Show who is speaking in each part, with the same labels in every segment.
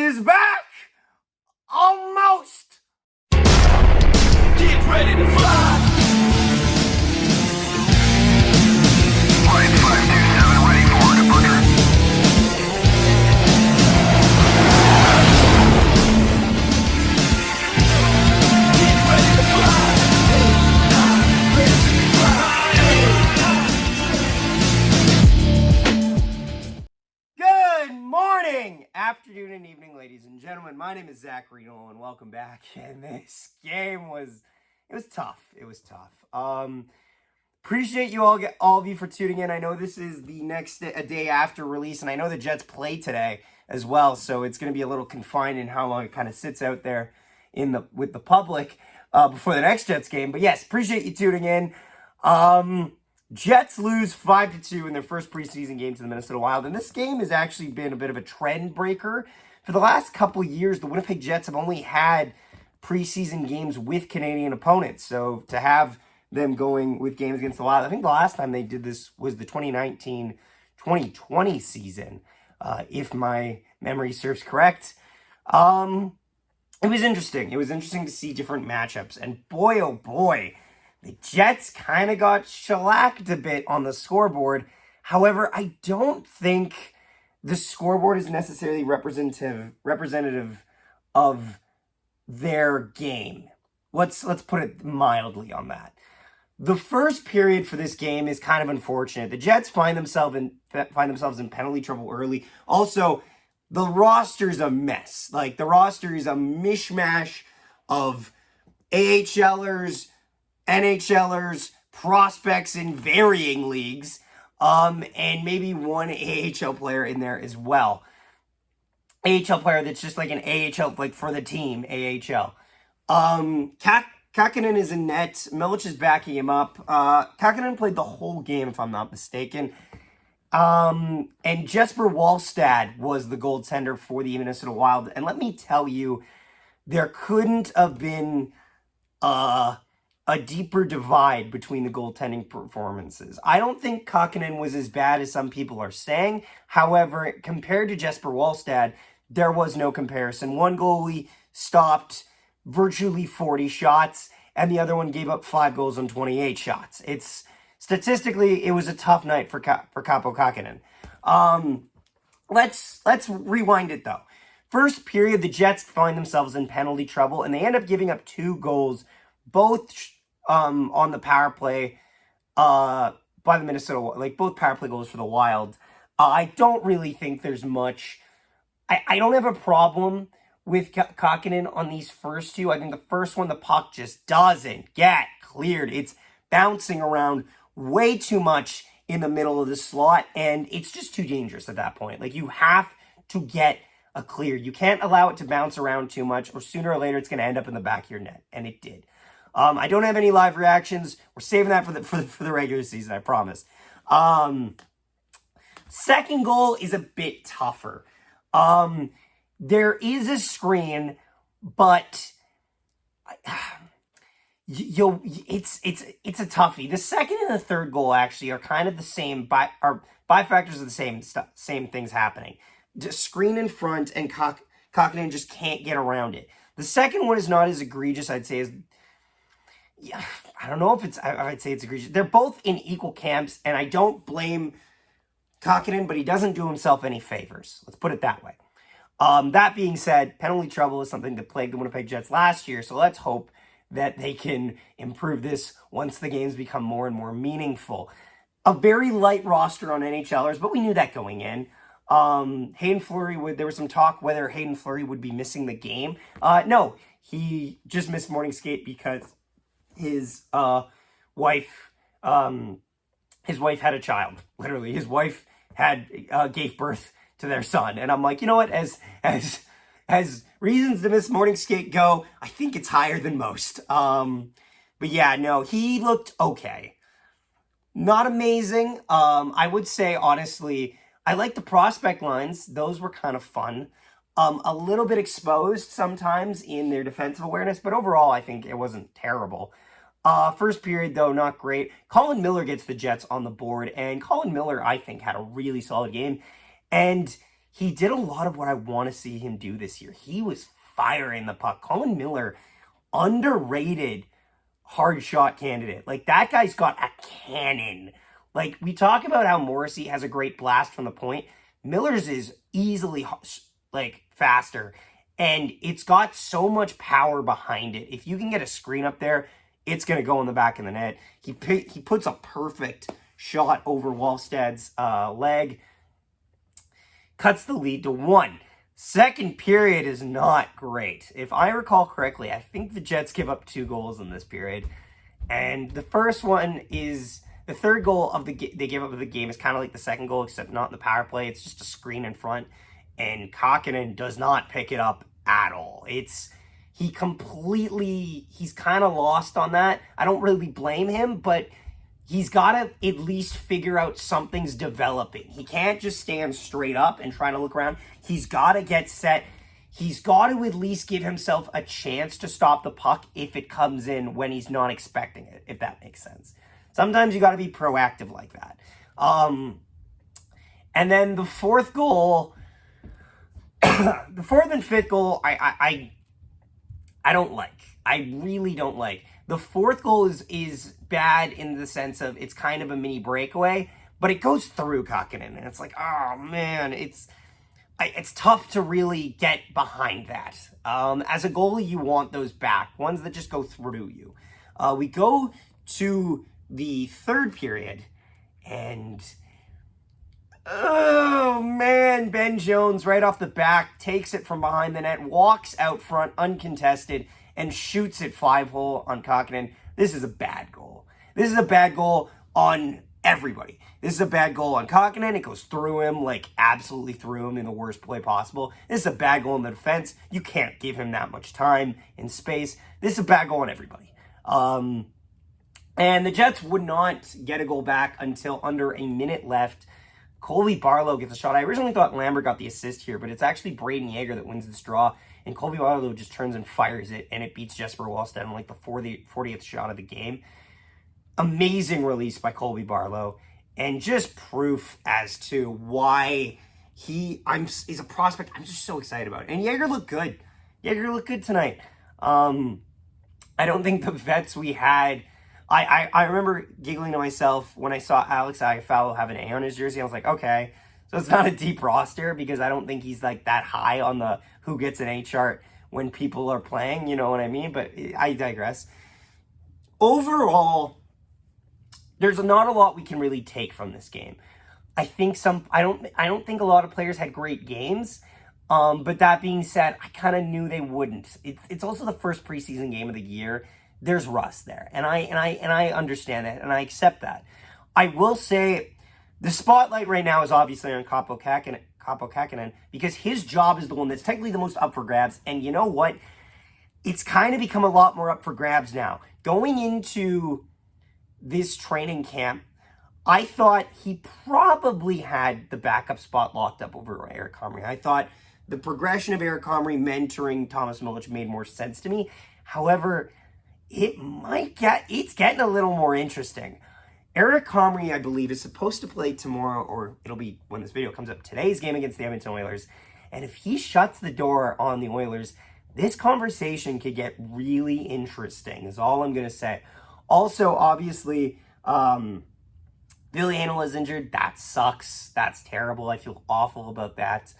Speaker 1: is back! Almost!
Speaker 2: Get ready to fly! MIN-5 ready for departure. Get ready to fly!
Speaker 1: Good morning, afternoon, and evening, ladies and gentlemen. My name is Zach Reno, and welcome back. And this game was tough. It was tough. Appreciate you all of you for tuning in. I know this is the next a day after release, and I know the Jets play today as well, so it's going to be a little confined in how long it kind of sits out there with the public before the next Jets game. But yes, appreciate you tuning in. Jets lose 5-2 in their first preseason game to the Minnesota Wild, and this game has actually been a bit of a trend breaker. For the last couple years, the Winnipeg Jets have only had preseason games with Canadian opponents, so to have them going with games against the Wild, I think the last time they did this was the 2019-2020 season, if my memory serves correct. It was interesting. It was interesting to see different matchups, and boy, oh boy, the Jets kind of got shellacked a bit on the scoreboard. However, I don't think the scoreboard is necessarily representative of their game. Let's put it mildly on that. The first period for this game is kind of unfortunate. The Jets find themselves in penalty trouble early. Also, the roster's a mess. Like, the roster is a mishmash of AHLers, NHLers, prospects in varying leagues, and maybe one AHL player in there as well. AHL player that's just like an AHL, like for the team, AHL. Kakinen is in net. Milic is backing him up. Kakinen played the whole game, if I'm not mistaken. And Jesper Wallstad was the goaltender for the Minnesota Wild. And let me tell you, there couldn't have been a deeper divide between the goaltending performances. I don't think Kakinen was as bad as some people are saying. However, compared to Jesper Wallstad, there was no comparison. One goalie stopped virtually 40 shots, and the other one gave up 5 goals on 28 shots. Statistically, it was a tough night for Kaapo Kakinen. Let's rewind it, though. First period, the Jets find themselves in penalty trouble, and they end up giving up 2 goals, both on the power play by the Minnesota, like both power play goals for the Wild. I don't really think there's much. I don't have a problem with Kakinen on these first 2. I think the first one, the puck just doesn't get cleared. It's bouncing around way too much in the middle of the slot, and it's just too dangerous at that point. Like, you have to get a clear. You can't allow it to bounce around too much, or sooner or later it's going to end up in the back of your net, and it did. I don't have any live reactions. We're saving that for the regular season, I promise. Second goal is a bit tougher. There is a screen, but it's a toughie. The second and the third goal actually are kind of the same, bifactors of the same things happening. Just screen in front, and Kakinen just can't get around it. The second one is not as egregious, I'd say, as... Yeah, I don't know if I'd say it's egregious. They're both in equal camps, and I don't blame Kakinen, but he doesn't do himself any favors. Let's put it that way. That being said, penalty trouble is something that plagued the Winnipeg Jets last year, so let's hope that they can improve this once the games become more and more meaningful. A very light roster on NHLers, but we knew that going in. Hayden Fleury, there was some talk whether Hayden Fleury would be missing the game. No, he just missed morning skate because his wife had a child. Literally, his wife gave birth to their son, and I'm like, you know what? As reasons to miss morning skate go, I think it's higher than most. But yeah, no, he looked okay. Not amazing. I would say honestly, I like the prospect lines; those were kind of fun. A little bit exposed sometimes in their defensive awareness, but overall, I think it wasn't terrible. First period, though, not great. Colin Miller gets the Jets on the board, and Colin Miller, I think, had a really solid game. And he did a lot of what I want to see him do this year. He was firing the puck. Colin Miller, underrated hard shot candidate. Like, that guy's got a cannon. Like, we talk about how Morrissey has a great blast from the point. Miller's is easily, like, faster. And it's got so much power behind it. If you can get a screen up there, it's going to go in the back of the net. He puts a perfect shot over Wallsted's leg. Cuts the lead to 1. Second period is not great. If I recall correctly, I think the Jets give up 2 goals in this period. And the first one is the third goal of they give up of the game is kind of like the second goal, except not in the power play. It's just a screen in front. And Kokkonen does not pick it up at all. He's kind of lost on that. I don't really blame him, but he's got to at least figure out something's developing. He can't just stand straight up and try to look around. He's got to get set. He's got to at least give himself a chance to stop the puck if it comes in when he's not expecting it, if that makes sense. Sometimes you got to be proactive like that. And then the fourth goal, the fourth and fifth goal, I don't like. I really don't like. The fourth goal is bad in the sense of it's kind of a mini breakaway, but it goes through Kokkonen, and it's like, oh man, it's tough to really get behind that. As a goalie, you want those back, ones that just go through you. We go to the third period, and oh man, Ben Jones right off the back takes it from behind the net, walks out front uncontested, and shoots it 5-hole on Kokkonen. This is a bad goal. This is a bad goal on everybody. This is a bad goal on Kokkonen. It goes through him, like absolutely through him in the worst play possible. This is a bad goal in the defense. You can't give him that much time and space. This is a bad goal on everybody. And the Jets would not get a goal back until under a minute left. Colby Barlow gets a shot. I originally thought Lambert got the assist here, but it's actually Braden Yeager that wins this draw. And Colby Barlow just turns and fires it, and it beats Jesper Wallstedt on like the 40th shot of the game. Amazing release by Colby Barlow, and just proof as to why he's a prospect I'm just so excited about. And Yeager looked good. Yeager looked good tonight. I don't think the vets we had... I remember giggling to myself when I saw Alex Iafallo have an A on his jersey. I was like, okay, so it's not a deep roster because I don't think he's like that high on the who gets an A chart when people are playing, you know what I mean? But I digress. Overall, there's not a lot we can really take from this game. I don't think a lot of players had great games. But that being said, I kind of knew they wouldn't. It's also the first preseason game of the year. There's rust there, and I understand that, and I accept that. I will say the spotlight right now is obviously on Kaapo Kähkönen because his job is the one that's technically the most up for grabs. And you know what? It's kind of become a lot more up for grabs now. Going into this training camp, I thought he probably had the backup spot locked up over Eric Comrie. I thought the progression of Eric Comrie mentoring Thomas Milic made more sense to me. However, it's getting a little more interesting. Eric Comrie, I believe, is supposed to play tomorrow, or it'll be when this video comes up, today's game against the Edmonton Oilers. And if he shuts the door on the Oilers, this conversation could get really interesting, is all I'm going to say. Also, obviously, Billy Hanel is injured. That sucks. That's terrible. I feel awful about that.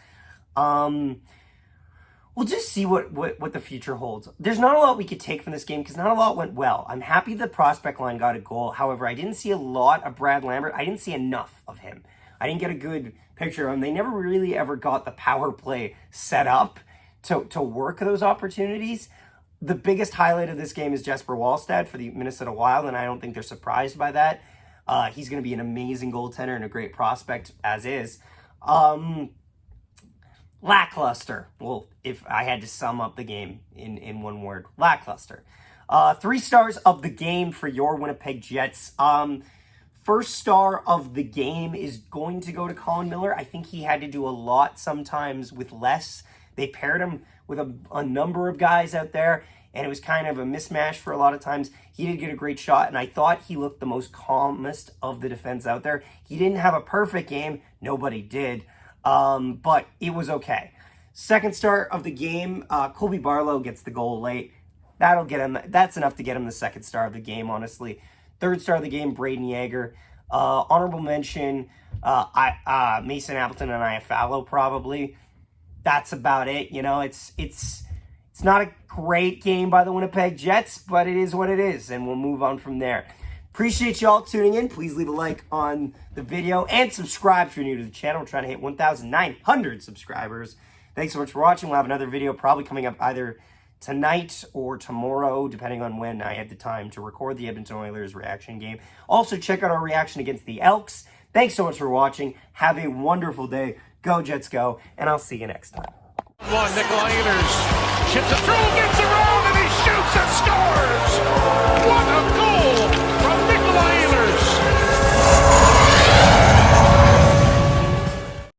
Speaker 1: We'll just see what the future holds. There's not a lot we could take from this game because not a lot went well. I'm happy the prospect line got a goal. However, I didn't see a lot of Brad Lambert. I didn't see enough of him. I didn't get a good picture of him. They never really ever got the power play set up to work those opportunities. The biggest highlight of this game is Jesper Wallstedt for the Minnesota Wild, and I don't think they're surprised by that. He's going to be an amazing goaltender and a great prospect as is. Lackluster. Well, if I had to sum up the game in one word, lackluster. 3 stars of the game for your Winnipeg Jets. First star of the game is going to go to Colin Miller. I think he had to do a lot sometimes with less. They paired him with a number of guys out there, and it was kind of a mismatch for a lot of times. He did get a great shot, and I thought he looked the most calmest of the defense out there. He didn't have a perfect game. Nobody did. but it was okay. Second start of the game, Colby Barlow gets the goal late. That'll get him. That's enough to get him the second star of the game, honestly. Third star of the game, Braden Yeager. Honorable mention, Mason Appleton and Iafallo probably. That's about it. You know, it's not a great game by the Winnipeg Jets, but it is what it is, and we'll move on from there. Appreciate y'all tuning in. Please leave a like on the video and subscribe if you're new to the channel. We're trying to hit 1,900 subscribers. Thanks so much for watching. We'll have another video probably coming up either tonight or tomorrow, depending on when I had the time to record the Edmonton Oilers reaction game. Also, check out our reaction against the Elks. Thanks so much for watching. Have a wonderful day. Go Jets, go, and I'll see you next time.
Speaker 3: One, Nikolaitis chips it through, gets around, and he shoots and scores! What a goal